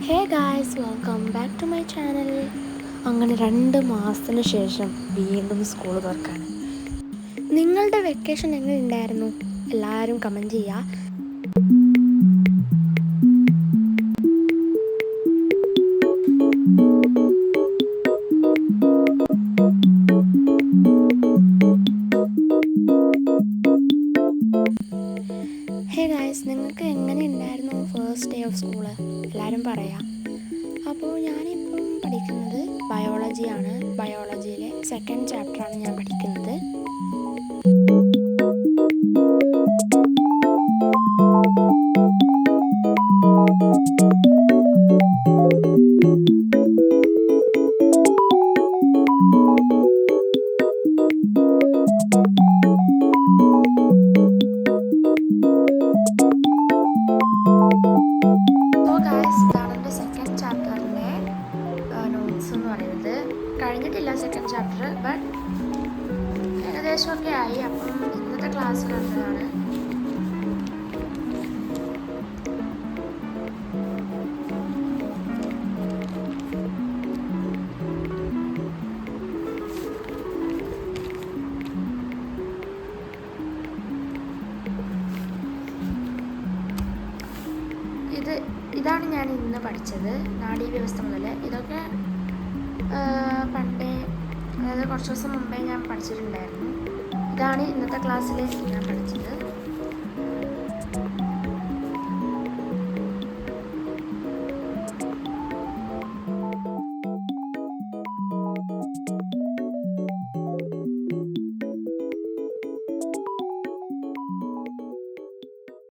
Hey guys, welcome back to my channel. അങ്ങനെ 2 മാസത്തിന് ശേഷം വീണ്ടും സ്കൂൾ തുറക്കാണ്. നിങ്ങളുടെ വെക്കേഷൻ എങ്ങനെ ഉണ്ടായിരുന്നു? എല്ലാവരും കമൻറ്റ് ചെയ്യുക. ഹേ ഗായ്സ്, നിങ്ങൾക്ക് എങ്ങനെ ഉണ്ടായിരുന്നു ഫസ്റ്റ് ഡേ ഓഫ് സ്കൂള്? എല്ലാവരും പറയാം. അപ്പോൾ ഞാനിപ്പം പഠിക്കുന്നത് ബയോളജിയാണ്. ബയോളജിയിലെ സെക്കൻഡ് ചാപ്റ്ററാണ് ഞാൻ പഠിക്കുന്നത്. ഇതാണ് എൻ്റെ സെക്കൻഡ് ചാപ്റ്ററിൻ്റെ നോട്ട്സ് എന്ന് പറയുന്നത്. കഴിഞ്ഞിട്ടില്ല സെക്കൻഡ് ചാപ്റ്റർ, ബട്ട് ഏകദേശമൊക്കെ ആയി. അപ്പം ഇന്നത്തെ ക്ലാസ് കണ്ടതാണ്. ഇതാണ് ഞാൻ ഇന്ന് പഠിച്ചത്, നാഡീവ്യവസ്ഥ മുതൽ. ഇതൊക്കെ പണ്ടേ, അതായത് കുറച്ച് ദിവസം മുമ്പേ ഞാൻ പഠിച്ചിട്ടുണ്ടായിരുന്നു. ഇതാണ് ഇന്നത്തെ ക്ലാസ്സിൽ ഞാൻ പഠിച്ചത്.